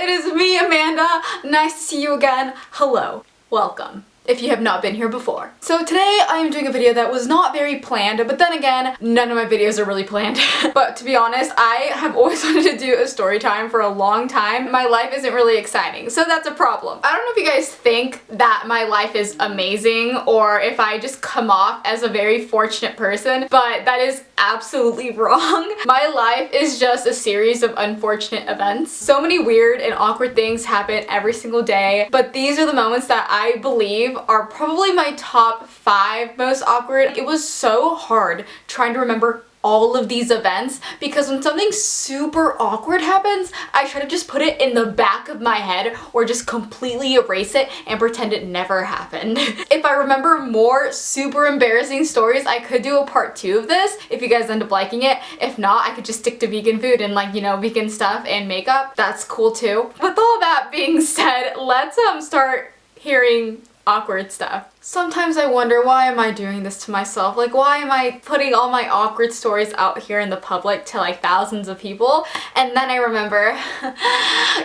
it is me, Amanda. Nice to see you again. Hello. Welcome. If you have not been here before. So today I am doing a video that was not very planned, but then again, none of my videos are really planned. But to be honest, I have always wanted to do a story time for a long time. My life isn't really exciting, so that's a problem. I don't know if you guys think that my life is amazing or if I just come off as a very fortunate person, but that is absolutely wrong. My life is just a series of unfortunate events. So many weird and awkward things happen every single day, but these are the moments that I believe are probably my top 5 most awkward. It was so hard trying to remember all of these events because when something super awkward happens, I try to just put it in the back of my head or just completely erase it and pretend it never happened. If I remember more super embarrassing stories, I could do a part 2 of this if you guys end up liking it. If not, I could just stick to vegan food and vegan stuff and makeup. That's cool too. With all that being said, let's start hearing awkward stuff. Sometimes I wonder, why am I doing this to myself? Why am I putting all my awkward stories out here in the public to thousands of people? And then I remember,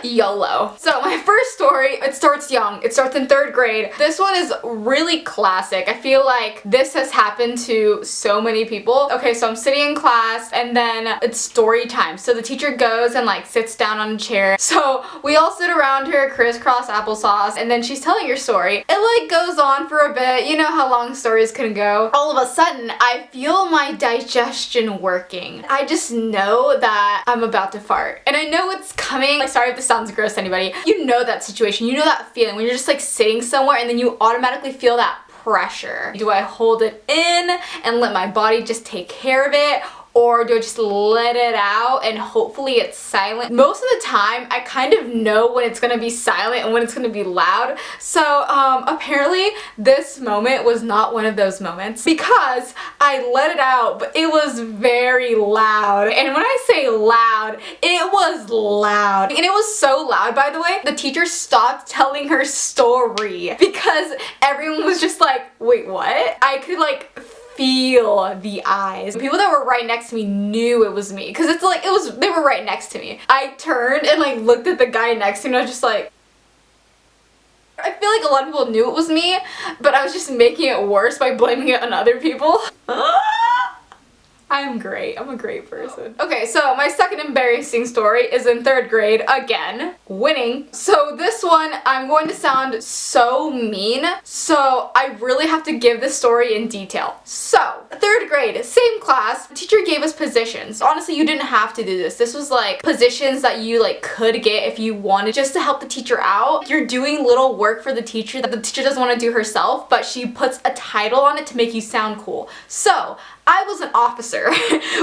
YOLO. So my first story, it starts young. It starts in 3rd grade. This one is really classic. I feel like this has happened to so many people. Okay, so I'm sitting in class and then it's story time. So the teacher goes and sits down on a chair. So we all sit around her, crisscross applesauce, and then she's telling her story. It goes on for a bit. You know how long stories can go. All of a sudden, I feel my digestion working. I just know that I'm about to fart. And I know it's coming. Sorry if this sounds gross to anybody. You know that situation. You know that feeling when you're just sitting somewhere and then you automatically feel that pressure. Do I hold it in and let my body just take care of it? Or do I just let it out and hopefully it's silent? Most of the time, I kind of know when it's gonna be silent and when it's gonna be loud. So apparently this moment was not one of those moments because I let it out, but it was very loud. And when I say loud, it was loud. And it was so loud, by the way, the teacher stopped telling her story because everyone was just wait, what? I could feel the eyes. People that were right next to me knew it was me because they were right next to me. I turned and looked at the guy next to me and I was just I feel like a lot of people knew it was me, but I was just making it worse by blaming it on other people. I'm great. I'm a great person. Okay, so my second embarrassing story is in 3rd grade, again, winning. So this one, I'm going to sound so mean, so I really have to give this story in detail. So, 3rd grade, same class, the teacher gave us positions. Honestly, you didn't have to do this. This was positions that you could get if you wanted, just to help the teacher out. You're doing little work for the teacher that the teacher doesn't want to do herself, but she puts a title on it to make you sound cool. So, I was an officer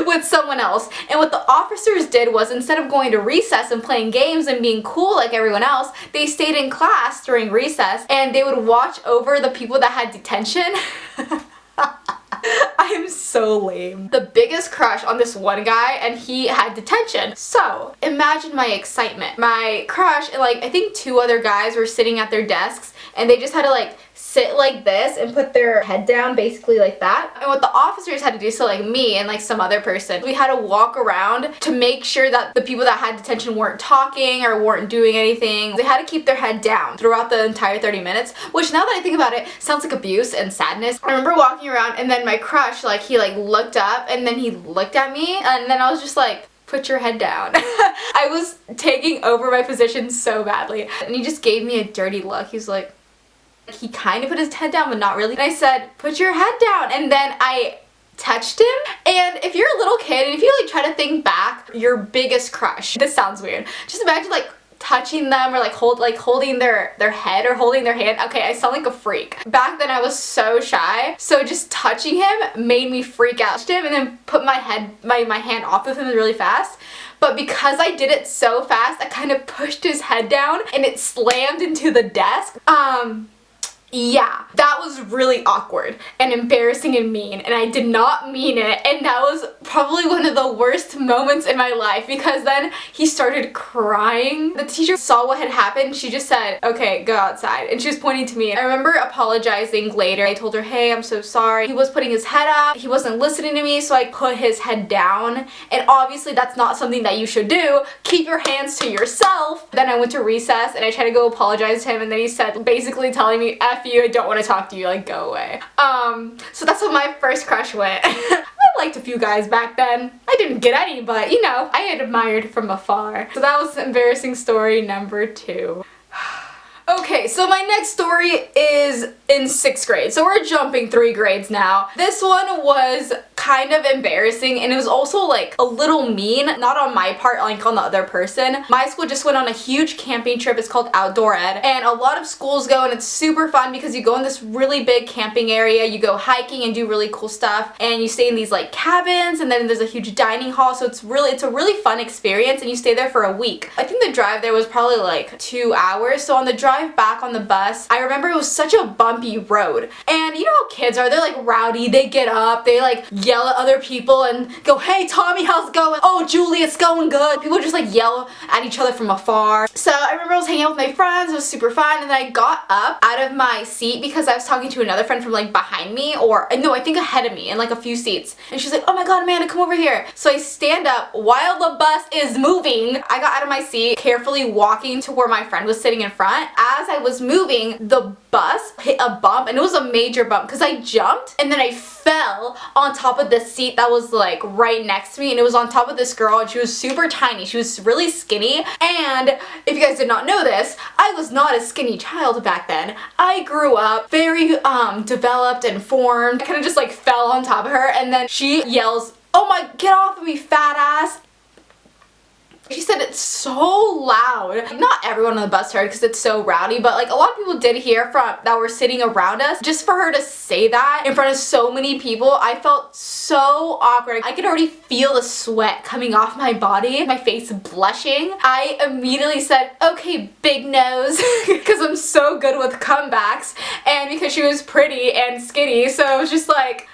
with someone else, and what the officers did was instead of going to recess and playing games and being cool like everyone else, they stayed in class during recess and they would watch over the people that had detention. I am so lame. The biggest crush on this one guy and he had detention. So imagine my excitement. My crush and I think 2 other guys were sitting at their desks and they just had to sit like this and put their head down basically like that. And what the officers had to do, so me and some other person, we had to walk around to make sure that the people that had detention weren't talking or weren't doing anything. They had to keep their head down throughout the entire 30 minutes, which now that I think about it, sounds like abuse and sadness. I remember walking around and then my crush, he looked up and then he looked at me and then I was just put your head down. I was taking over my position so badly. And he just gave me a dirty look. He was he kind of put his head down, but not really. And I said, put your head down. And then I touched him. And if you're a little kid and if you try to think back, your biggest crush, this sounds weird. Just imagine touching them or holding their head or holding their hand. Okay, I sound like a freak. Back then I was so shy, so just touching him made me freak out. Touched him and then put my hand off of him really fast. But because I did it so fast, I kind of pushed his head down and it slammed into the desk. Yeah, that was really awkward and embarrassing and mean, and I did not mean it, and that was probably one of the worst moments in my life because then he started crying. The teacher saw what had happened. She just said, okay, go outside, and she was pointing to me. I remember apologizing later. I told her, hey, I'm so sorry. He was putting his head up. He wasn't listening to me, so I put his head down, and obviously that's not something that you should do. Keep your hands to yourself. myself. Then I went to recess and I tried to go apologize to him, and then he said, basically telling me, F you, I don't want to talk to you, like go away. So that's what my first crush went. I liked a few guys back then. I didn't get any, but you know, I admired from afar. So that was embarrassing story number 2. Okay, so my next story is in 6th grade. So we're jumping 3 grades now. This one was kind of embarrassing, and it was also like a little mean, not on my part, like on the other person. My school just went on a huge camping trip. It's called Outdoor Ed, and a lot of schools go, and it's super fun because you go in this really big camping area, you go hiking and do really cool stuff, and you stay in these like cabins, and then there's a huge dining hall, so it's a really fun experience, and you stay there for a week. I think the drive there was probably like 2 hours, so on the drive back on the bus, I remember it was such a bumpy road, and you know how kids are, they're like rowdy, they get up, they like yell at other people and go, hey Tommy, how's it going? Oh Julie, it's going good. People just like yell at each other from afar. So I remember I was hanging out with my friends, it was super fun, and then I got up out of my seat because I was talking to another friend from like behind me, or no, I think ahead of me in like a few seats, and she's like, oh my god Amanda, come over here. So I stand up while the bus is moving. I got out of my seat, carefully walking to where my friend was sitting in front. As I was moving, the bus hit a bump, and it was a major bump because I jumped and then I fell on top of the seat that was like right next to me, and it was on top of this girl, and she was super tiny. She was really skinny, and if you guys did not know this, I was not a skinny child back then. I grew up very developed and formed. I kind of just like fell on top of her, and then she yells, oh my, get off of me, fat ass. She said it so loud. Not everyone on the bus heard because it's so rowdy, but like a lot of people did hear from that were sitting around us. Just for her to say that in front of so many people, I felt so awkward. I could already feel the sweat coming off my body, my face blushing. I immediately said, okay, big nose, because I'm so good with comebacks, and because she was pretty and skinny, so I was just like,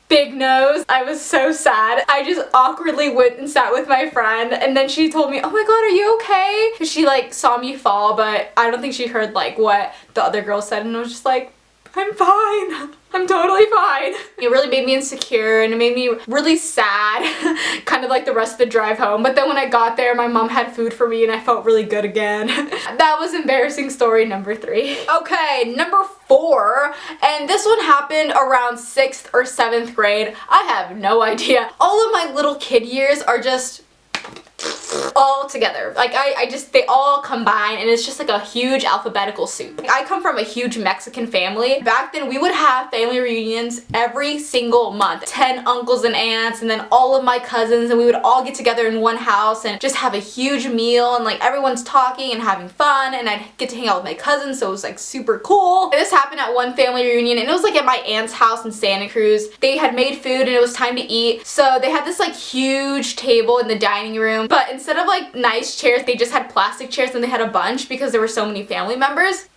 big nose. I was so sad. I just awkwardly went and sat with my friend, and then she told me, oh my god, are you okay? Because she like saw me fall, but I don't think she heard like what the other girl said, and I was just like, I'm fine. I'm totally fine. It really made me insecure, and it made me really sad, kind of like the rest of the drive home. But then when I got there, my mom had food for me, and I felt really good again. That was embarrassing story number 3. Okay, number 4, and this one happened around 6th or 7th grade. I have no idea. All of my little kid years are just all together. Like they all combine, and it's just like a huge alphabetical soup. I come from a huge Mexican family. Back then we would have family reunions every single month. 10 uncles and aunts, and then all of my cousins, and we would all get together in one house and just have a huge meal, and like everyone's talking and having fun, and I'd get to hang out with my cousins, so it was like super cool. And this happened at one family reunion, and it was like at my aunt's house in Santa Cruz. They had made food and it was time to eat, so they had this like huge table in the dining room, but instead of like nice chairs, they just had plastic chairs, and they had a bunch because there were so many family members.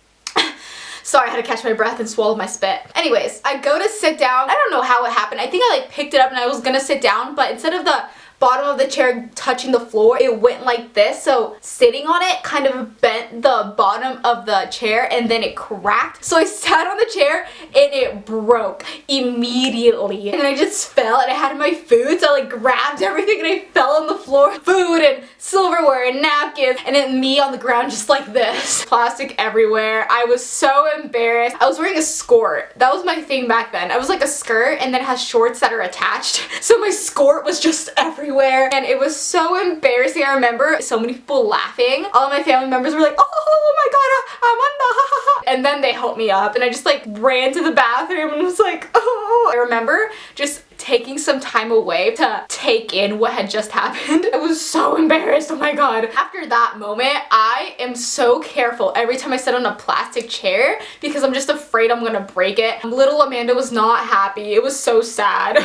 Sorry, I had to catch my breath and swallow my spit. Anyways, I go to sit down. I don't know how it happened. I think I like picked it up and I was gonna sit down, but instead of the bottom of the chair touching the floor, it went like this, so sitting on it kind of bent the bottom of the chair, and then it cracked. So I sat on the chair and it broke immediately, and I just fell, and I had my food, so I like grabbed everything and I fell on the floor. Food and silverware and napkins, and then me on the ground just like this. Plastic everywhere. I was so embarrassed. I was wearing a skirt. That was my thing back then. I was like a skirt, and then it has shorts that are attached, so my skirt was just everywhere. And it was so embarrassing. I remember so many people laughing. All of my family members were like, oh my god, Amanda. And then they helped me up, and I just like ran to the bathroom and was like, oh. I remember just taking some time away to take in what had just happened. I was so embarrassed, oh my god. After that moment, I am so careful every time I sit on a plastic chair because I'm just afraid I'm gonna break it. Little Amanda was not happy. It was so sad.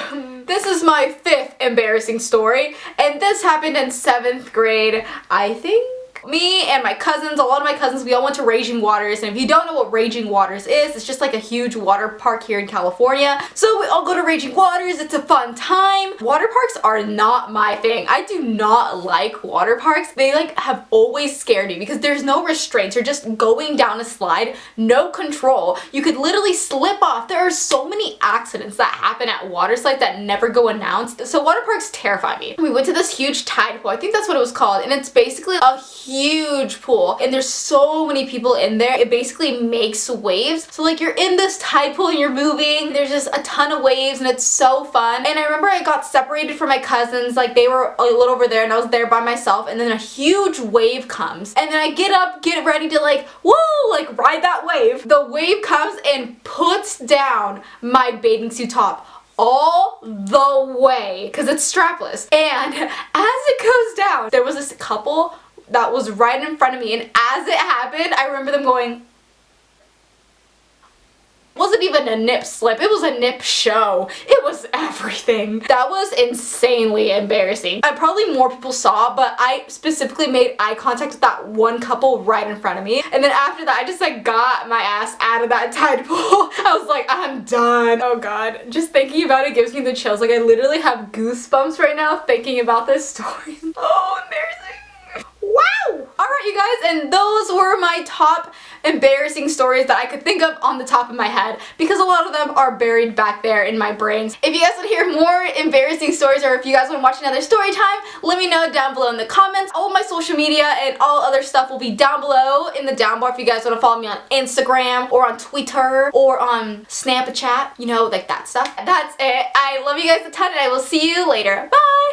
This is my 5th embarrassing story, and this happened in 7th grade, I think. Me and my cousins, a lot of my cousins, we all went to Raging Waters, and if you don't know what Raging Waters is, it's just like a huge water park here in California. So we all go to Raging Waters, it's a fun time. Water parks are not my thing. I do not like water parks. They like have always scared me because there's no restraints. You're just going down a slide, no control. You could literally slip off. There are so many accidents that happen at water slides that never go announced. So water parks terrify me. We went to this huge tide pool, I think that's what it was called, and it's basically a huge huge pool and there's so many people in there. It basically makes waves. So like you're in this tide pool and you're moving. There's just a ton of waves and it's so fun. And I remember I got separated from my cousins. Like they were a little over there and I was there by myself, and then a huge wave comes. And then I get up, get ready to like, woo, like ride that wave. The wave comes and puts down my bathing suit top all the way because it's strapless. And as it goes down, there was this couple that was right in front of me, and as it happened, I remember them going. It wasn't even a nip slip, it was a nip show. It was everything. That was insanely embarrassing. Probably more people saw, but I specifically made eye contact with that one couple right in front of me. And then after that, I just like got my ass out of that tide pool. I was like, I'm done. Oh god. Just thinking about it gives me the chills. Like I literally have goosebumps right now thinking about this story. Oh, embarrassing. Wow! Alright you guys, and those were my top embarrassing stories that I could think of on the top of my head, because a lot of them are buried back there in my brains. If you guys want to hear more embarrassing stories, or if you guys want to watch another story time, let me know down below in the comments. All my social media and all other stuff will be down below in the down bar if you guys want to follow me on Instagram or on Twitter or on Snapchat, you know, like that stuff. That's it. I love you guys a ton and I will see you later. Bye!